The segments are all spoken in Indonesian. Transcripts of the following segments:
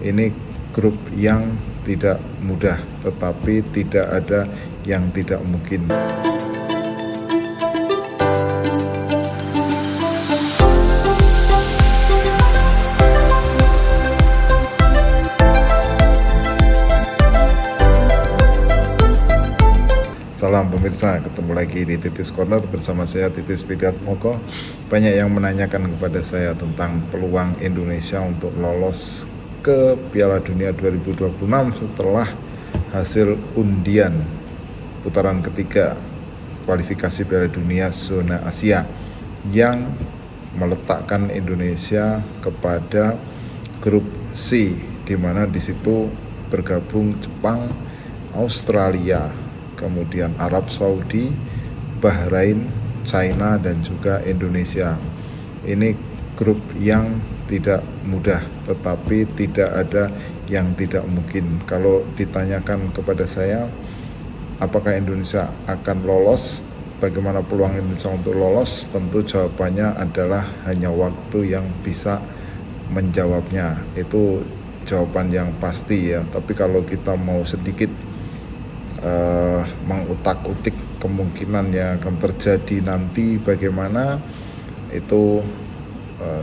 Ini grup yang tidak mudah, tetapi tidak ada yang tidak mungkin. Salam pemirsa, ketemu lagi di Titis Corner bersama saya Titis Widiatmoko. Banyak yang menanyakan kepada saya tentang peluang Indonesia untuk lolos ke Piala Dunia 2026 setelah hasil undian putaran ketiga kualifikasi Piala Dunia zona Asia yang meletakkan Indonesia kepada grup C, di mana di situ bergabung Jepang, Australia, kemudian Arab Saudi, Bahrain, China, dan juga Indonesia. Ini grup yang tidak mudah, tetapi tidak ada yang tidak mungkin. Kalau ditanyakan kepada saya, apakah Indonesia akan lolos? Bagaimana peluang Indonesia untuk lolos? Tentu jawabannya adalah hanya waktu yang bisa menjawabnya. Itu jawaban yang pasti ya. Tapi kalau kita mau sedikit mengutak-utik kemungkinan yang akan terjadi nanti bagaimana, itu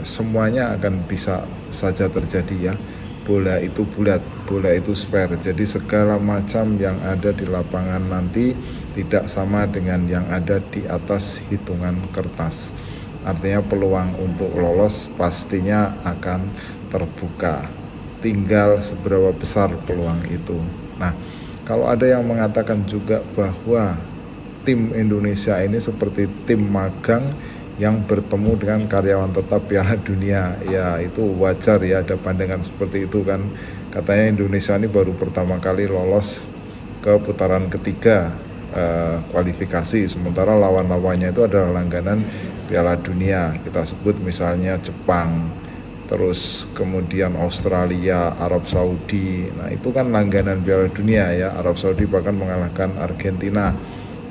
semuanya akan bisa saja terjadi ya. Bola itu bulat, bola itu sfer, jadi segala macam yang ada di lapangan nanti tidak sama dengan yang ada di atas hitungan kertas. Artinya peluang untuk lolos pastinya akan terbuka, tinggal seberapa besar peluang itu. Nah, kalau ada yang mengatakan juga bahwa tim Indonesia ini seperti tim magang yang bertemu dengan karyawan tetap Piala Dunia, ya itu wajar ya, ada pandangan seperti itu kan. Katanya Indonesia ini baru pertama kali lolos ke putaran ketiga kualifikasi, sementara lawan-lawannya itu adalah langganan Piala Dunia. Kita sebut misalnya Jepang, terus kemudian Australia, Arab Saudi. Nah itu kan langganan Piala Dunia ya. Arab Saudi bahkan mengalahkan Argentina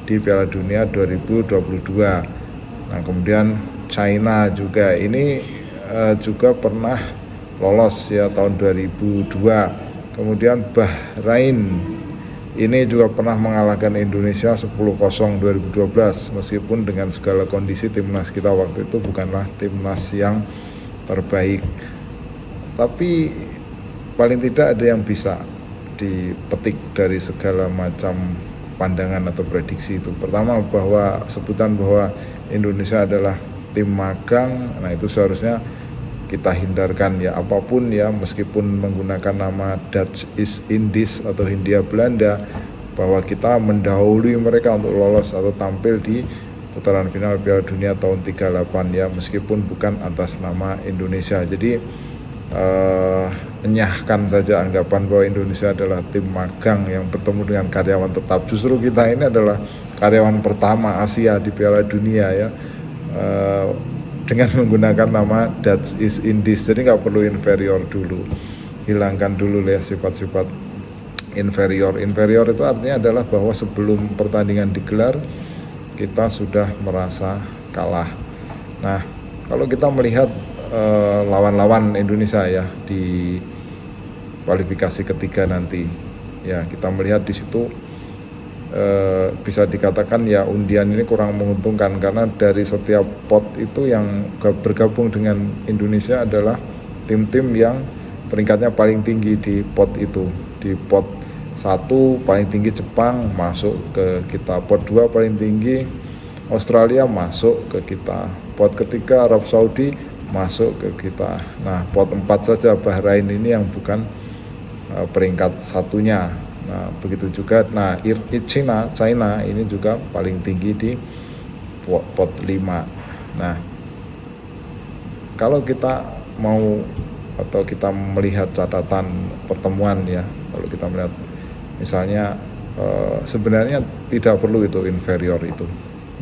di Piala Dunia 2022. Nah kemudian China juga ini juga pernah lolos ya tahun 2002. Kemudian Bahrain ini juga pernah mengalahkan Indonesia 10-0 2012, meskipun dengan segala kondisi timnas kita waktu itu bukanlah timnas yang terbaik. Tapi paling tidak ada yang bisa dipetik dari segala macam pandangan atau prediksi itu. Pertama, bahwa sebutan bahwa Indonesia adalah tim magang, nah itu seharusnya kita hindarkan ya, apapun ya, meskipun menggunakan nama Dutch East Indies atau Hindia Belanda, bahwa kita mendahului mereka untuk lolos atau tampil di putaran final Piala Dunia tahun 38 ya, meskipun bukan atas nama Indonesia. Jadi enyahkan saja anggapan bahwa Indonesia adalah tim magang yang bertemu dengan karyawan tetap. Justru kita ini adalah karyawan pertama Asia di Piala Dunia ya, dengan menggunakan nama Dutch East Indies. Jadi nggak perlu inferior dulu, hilangkan dulu ya sifat-sifat inferior. Inferior itu artinya adalah bahwa sebelum pertandingan digelar kita sudah merasa kalah. Nah, kalau kita melihat lawan-lawan Indonesia ya di kualifikasi ketiga nanti, ya kita melihat di situ bisa dikatakan ya undian ini kurang menguntungkan, karena dari setiap pot itu yang bergabung dengan Indonesia adalah tim-tim yang peringkatnya paling tinggi di pot itu. Di pot 1 paling tinggi Jepang masuk ke kita, pot 2 paling tinggi Australia masuk ke kita, pot ketiga Arab Saudi masuk ke kita. Nah pot 4 saja Bahrain ini yang bukan peringkat satunya. Nah begitu juga, nah China ini juga paling tinggi di pot 5. Nah kalau kita mau atau kita melihat catatan pertemuan ya, kalau kita melihat misalnya sebenarnya tidak perlu itu inferior itu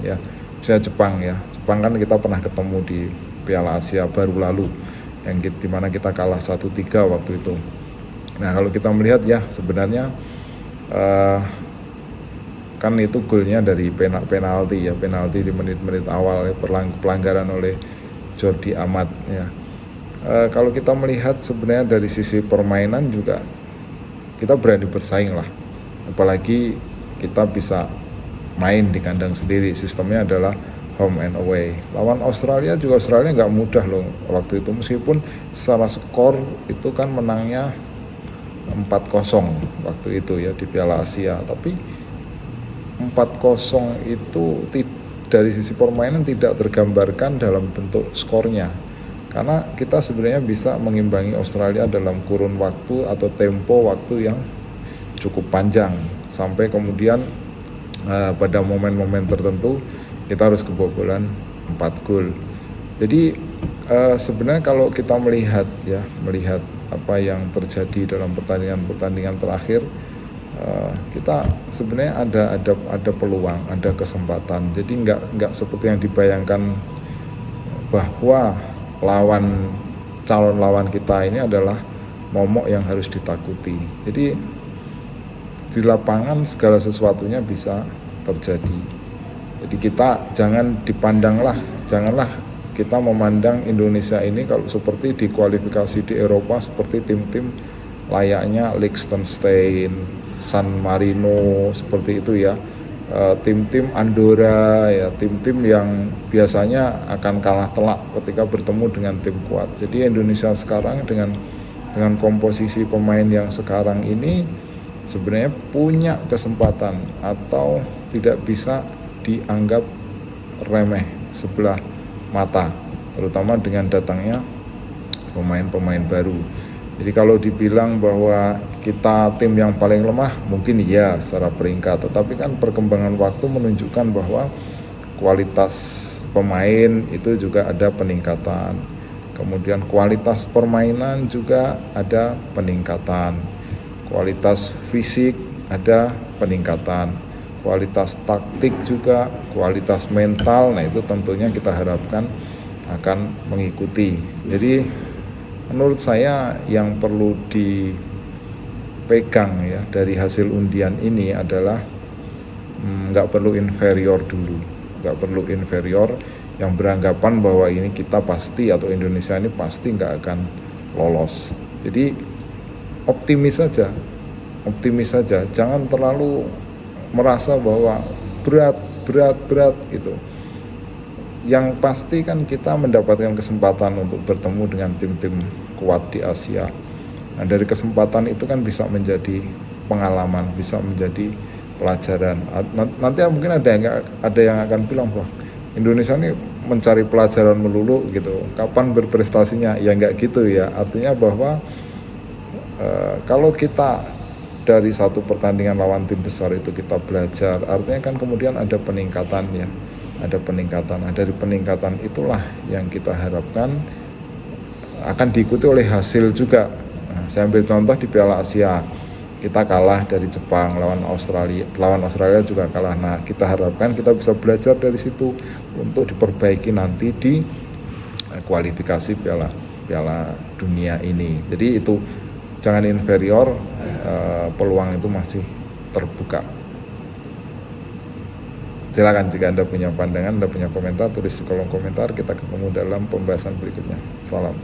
ya. Misalnya Jepang kan kita pernah ketemu di Piala Asia baru lalu, yang dimana kita kalah 1-3 waktu itu. Nah kalau kita melihat ya sebenarnya kan itu golnya dari penalti di menit-menit awal ya, pelanggaran oleh Jordi Amat ya. Kalau kita melihat sebenarnya dari sisi permainan juga kita berani bersaing lah, apalagi kita bisa main di kandang sendiri. Sistemnya adalah home and away. Lawan Australia juga, Australia nggak mudah loh waktu itu, meskipun secara skor itu kan menangnya 4-0 waktu itu ya di Piala Asia, tapi 4-0 itu dari sisi permainan tidak tergambarkan dalam bentuk skornya, karena kita sebenarnya bisa mengimbangi Australia dalam kurun waktu atau tempo waktu yang cukup panjang, sampai kemudian pada momen-momen tertentu kita harus kebobolan 4 gol. Jadi sebenarnya kalau kita melihat apa yang terjadi dalam pertandingan terakhir, kita sebenarnya ada peluang, ada kesempatan. Jadi nggak seperti yang dibayangkan bahwa calon lawan kita ini adalah momok yang harus ditakuti. Jadi di lapangan segala sesuatunya bisa terjadi. Jadi kita janganlah kita memandang Indonesia ini kalau seperti di kualifikasi di Eropa, seperti tim-tim layaknya Liechtenstein, San Marino, seperti itu ya, tim-tim Andorra ya, tim-tim yang biasanya akan kalah telak ketika bertemu dengan tim kuat. Jadi Indonesia sekarang dengan komposisi pemain yang sekarang ini sebenarnya punya kesempatan atau tidak bisa dianggap remeh sebelah mata, terutama dengan datangnya pemain-pemain baru. Jadi kalau dibilang bahwa kita tim yang paling lemah, mungkin iya secara peringkat, tetapi kan perkembangan waktu menunjukkan bahwa kualitas pemain itu juga ada peningkatan, kemudian kualitas permainan juga ada peningkatan, kualitas fisik ada peningkatan, kualitas taktik juga, kualitas mental. Nah itu tentunya kita harapkan akan mengikuti. Jadi menurut saya yang perlu dipegang ya dari hasil undian ini adalah nggak perlu inferior dulu, nggak perlu inferior yang beranggapan bahwa ini kita pasti atau Indonesia ini pasti nggak akan lolos. Jadi optimis saja, jangan terlalu merasa bahwa berat gitu. Yang pasti kan kita mendapatkan kesempatan untuk bertemu dengan tim-tim kuat di Asia. Nah dari kesempatan itu kan bisa menjadi pengalaman, bisa menjadi pelajaran. Nanti mungkin ada yang akan bilang bahwa Indonesia ini mencari pelajaran melulu gitu. Kapan berprestasinya? Ya nggak gitu ya. Artinya bahwa kalau kita dari satu pertandingan lawan tim besar itu kita belajar, artinya kan kemudian ada peningkatan ya. Ada peningkatan. Nah, dari peningkatan itulah yang kita harapkan akan diikuti oleh hasil juga. Nah, saya ambil contoh di Piala Asia, kita kalah dari Jepang lawan Australia juga kalah. Nah, kita harapkan kita bisa belajar dari situ untuk diperbaiki nanti di kualifikasi Piala Dunia ini. Jadi itu jangan inferior, peluang itu masih terbuka. Silakan jika Anda punya pandangan, Anda punya komentar, tulis di kolom komentar. Kita ketemu dalam pembahasan berikutnya. Salam.